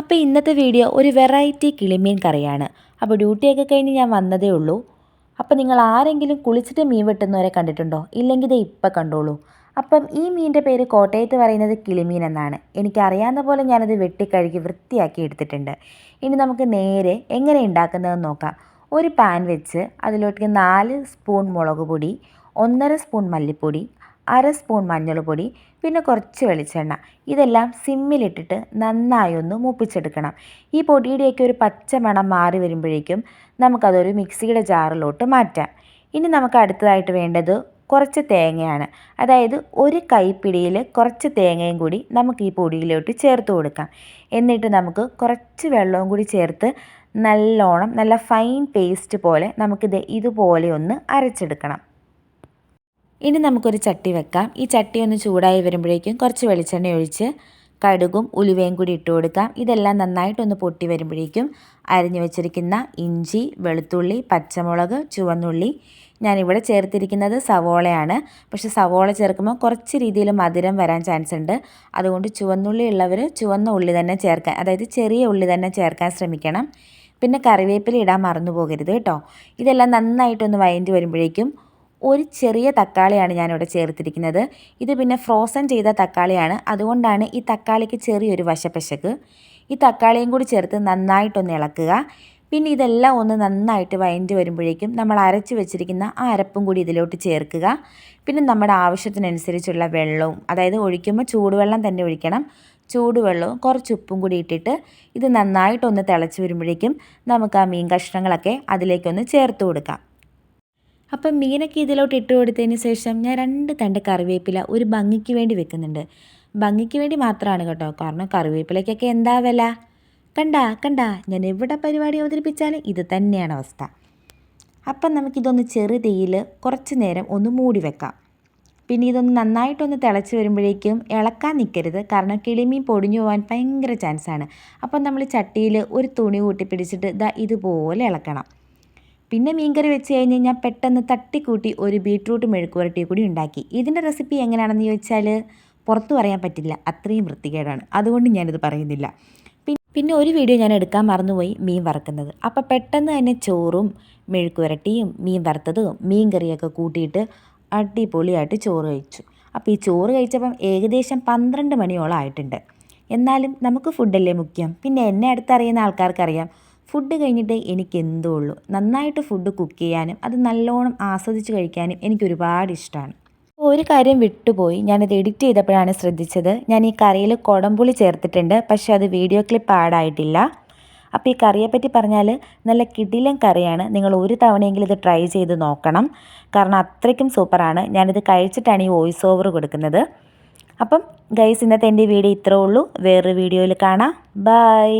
അപ്പോൾ ഇന്നത്തെ വീഡിയോ ഒരു വെറൈറ്റി കിളിമീൻ കറിയാണ്. അപ്പോൾ ഡ്യൂട്ടിയൊക്കെ കഴിഞ്ഞ് ഞാൻ വന്നതേ ഉള്ളൂ. അപ്പോൾ നിങ്ങൾ ആരെങ്കിലും കുളിച്ചിട്ട് മീൻ വെട്ടുന്നവരെ കണ്ടിട്ടുണ്ടോ? ഇല്ലെങ്കിൽ ഇത് ഇപ്പം കണ്ടോളൂ. അപ്പം ഈ മീനിൻ്റെ പേര് കോട്ടയത്ത് പറയുന്നത് കിളിമീൻ എന്നാണ്. എനിക്കറിയാവുന്ന പോലെ ഞാനത് വെട്ടിക്കഴുകി വൃത്തിയാക്കി എടുത്തിട്ടുണ്ട്. ഇനി നമുക്ക് നേരെ എങ്ങനെ ഉണ്ടാക്കുന്നതെന്ന് നോക്കാം. ഒരു പാൻ വെച്ച് അതിലോട്ട് 4 സ്പൂൺ മുളക് പൊടി, 1.5 സ്പൂൺ മല്ലിപ്പൊടി, 1/2 സ്പൂൺ മഞ്ഞൾപ്പൊടി, പിന്നെ കുറച്ച് വെളിച്ചെണ്ണ, ഇതെല്ലാം സിമ്മിലിട്ടിട്ട് നന്നായി ഒന്ന് മൂപ്പിച്ചെടുക്കണം. ഈ പൊടിയുടെയൊക്കെ ഒരു പച്ച മണം മാറി വരുമ്പോഴേക്കും നമുക്കതൊരു മിക്സിയുടെ ജാറിലോട്ട് മാറ്റാം. ഇനി നമുക്ക് അടുത്തതായിട്ട് വേണ്ടത് കുറച്ച് തേങ്ങയാണ്. അതായത് ഒരു കൈപ്പിടിയിൽ കുറച്ച് തേങ്ങയും കൂടി നമുക്ക് ഈ പൊടിയിലോട്ട് ചേർത്ത് കൊടുക്കാം. എന്നിട്ട് നമുക്ക് കുറച്ച് വെള്ളവും കൂടി ചേർത്ത് നല്ലോണം നല്ല ഫൈൻ പേസ്റ്റ് പോലെ നമുക്കിത് ഇതുപോലെ ഒന്ന് അരച്ചെടുക്കണം. ഇനി നമുക്കൊരു ചട്ടി വെക്കാം. ഈ ചട്ടി ഒന്ന് ചൂടായി വരുമ്പോഴേക്കും കുറച്ച് വെളിച്ചെണ്ണ ഒഴിച്ച് കടുകും ഉലുവയും കൂടി ഇട്ട് കൊടുക്കാം. ഇതെല്ലാം നന്നായിട്ടൊന്ന് പൊട്ടി വരുമ്പോഴേക്കും അരിഞ്ഞു വെച്ചിരിക്കുന്ന ഇഞ്ചി, വെളുത്തുള്ളി, പച്ചമുളക്, ചുവന്നുള്ളി, ഞാനിവിടെ ചേർത്തിരിക്കുന്നത് സവോളയാണ്. പക്ഷേ സവോള ചേർക്കുമ്പോൾ കുറച്ച് രീതിയിൽ മധുരം വരാൻ ചാൻസ് ഉണ്ട്. അതുകൊണ്ട് ചുവന്നുള്ളി ഉള്ളവർ ചുവന്ന ഉള്ളി തന്നെ ചേർക്കാൻ, അതായത് ചെറിയ ഉള്ളി തന്നെ ചേർക്കാൻ ശ്രമിക്കണം. പിന്നെ കറിവേപ്പില ഇടാൻ മറന്നു പോകരുത് കേട്ടോ. ഇതെല്ലാം നന്നായിട്ടൊന്ന് വഴറ്റി വരുമ്പോഴേക്കും ഒരു ചെറിയ തക്കാളിയാണ് ഞാനിവിടെ ചേർത്തിരിക്കുന്നത്. ഇത് പിന്നെ ഫ്രോസൺ ചെയ്ത തക്കാളിയാണ്, അതുകൊണ്ടാണ് ഈ തക്കാളിക്ക് ചെറിയൊരു വശപ്പശക്ക്. ഈ തക്കാളിയും കൂടി ചേർത്ത് നന്നായിട്ടൊന്ന് ഇളക്കുക. പിന്നെ ഇതെല്ലാം ഒന്ന് നന്നായിട്ട് വഴറ്റി വരുമ്പോഴേക്കും നമ്മൾ അരച്ച് വെച്ചിരിക്കുന്ന ആ അരപ്പും കൂടി ഇതിലോട്ട് ചേർക്കുക. പിന്നെ നമ്മുടെ ആവശ്യത്തിനനുസരിച്ചുള്ള വെള്ളവും, അതായത് ഒഴിക്കുമ്പോൾ ചൂടുവെള്ളം തന്നെ ഒഴിക്കണം. ചൂടുവെള്ളവും കുറച്ച് ഉപ്പും കൂടി ഇട്ടിട്ട് ഇത് നന്നായിട്ടൊന്ന് തിളച്ച് വരുമ്പോഴേക്കും നമുക്ക് ആ മീൻ കഷ്ണങ്ങളൊക്കെ അതിലേക്കൊന്ന് ചേർത്ത് കൊടുക്കാം. അപ്പം മീനൊക്കെ ഇതിലോട്ട് ഇട്ട് കൊടുത്തതിന് ശേഷം ഞാൻ 2 തണ്ട് കറിവേപ്പില ഒരു ഭംഗിക്ക് വേണ്ടി വെക്കുന്നുണ്ട്. ഭംഗിക്ക് വേണ്ടി മാത്രമാണ് കേട്ടോ, കാരണം കറിവേപ്പിലയ്ക്കൊക്കെ എന്താ വില. കണ്ട ഞാൻ എവിടെ പരിപാടി അവതരിപ്പിച്ചാലും ഇത് തന്നെയാണ് അവസ്ഥ. അപ്പം നമുക്കിതൊന്ന് ചെറു തീയിൽ കുറച്ച് നേരം ഒന്ന് മൂടി വെക്കാം. പിന്നെ ഇതൊന്ന് നന്നായിട്ടൊന്ന് തിളച്ച് വരുമ്പോഴേക്കും ഇളക്കാൻ നിൽക്കരുത്, കാരണം കിളിമീൻ പൊടിഞ്ഞു പോകാൻ ഭയങ്കര ചാൻസാണ്. അപ്പം നമ്മൾ ചട്ടിയിൽ ഒരു തുണി കൂട്ടി പിടിച്ചിട്ട് ഇതുപോലെ ഇളക്കണം. പിന്നെ മീൻകറി വെച്ച് കഴിഞ്ഞ് ഞാൻ പെട്ടെന്ന് തട്ടിക്കൂട്ടി ഒരു ബീട്രൂട്ട് മെഴുക്കുവരട്ടി കൂടി ഉണ്ടാക്കി. ഇതിൻ്റെ റെസിപ്പി എങ്ങനെയാണെന്ന് ചോദിച്ചാൽ പുറത്തു പറയാൻ പറ്റില്ല, അത്രയും വൃത്തികേടാണ്. അതുകൊണ്ട് ഞാനിത് പറയുന്നില്ല. പിന്നെ ഒരു വീഡിയോ ഞാൻ എടുക്കാൻ മറന്നുപോയി, മീൻ വറുക്കുന്നത്. അപ്പോൾ പെട്ടെന്ന് തന്നെ ചോറും മെഴുക്കുവരട്ടിയും മീൻ വറുത്തതും മീൻ കറിയൊക്കെ കൂട്ടിയിട്ട് അടിപൊളിയായിട്ട് ചോറ് കഴിച്ചു. അപ്പോൾ ഈ ചോറ് കഴിച്ചപ്പം ഏകദേശം 12 മണിയോളം ആയിട്ടുണ്ട്. എന്നാലും നമുക്ക് ഫുഡല്ലേ മുഖ്യം. പിന്നെ എന്നെ അടുത്തറിയുന്ന ആൾക്കാർക്കറിയാം, ഫുഡ് കഴിഞ്ഞിട്ട് എനിക്ക് എന്തോ ഉള്ളൂ. നന്നായിട്ട് ഫുഡ് കുക്ക് ചെയ്യാനും അത് നല്ലോണം ആസ്വദിച്ച് കഴിക്കാനും എനിക്ക് ഒരുപാട് ഇഷ്ടമാണ്. ഒരു കാര്യം വിട്ടുപോയി, ഞാനത് എഡിറ്റ് ചെയ്തപ്പോഴാണ് ശ്രദ്ധിച്ചത്. ഞാൻ ഈ കറിയിൽ കുടംപുളി ചേർത്തിട്ടുണ്ട്, പക്ഷേ അത് വീഡിയോ ക്ലിപ്പ് ആഡായിട്ടില്ല. അപ്പോൾ ഈ കറിയെപ്പറ്റി പറഞ്ഞാൽ നല്ല കിടിലൻ കറിയാണ്. നിങ്ങൾ ഒരു തവണയെങ്കിലും ഇത് ട്രൈ ചെയ്ത് നോക്കണം, കാരണം അത്രയ്ക്കും സൂപ്പറാണ്. ഞാനിത് കഴിച്ചിട്ടാണ് ഈ വോയിസ് ഓവർ കൊടുക്കുന്നത്. അപ്പം ഗൈസ്, ഇന്നത്തെ എൻ്റെ വീഡിയോ ഇത്രേ ഉള്ളൂ. വേറൊരു വീഡിയോയിൽ കാണാം. ബൈ.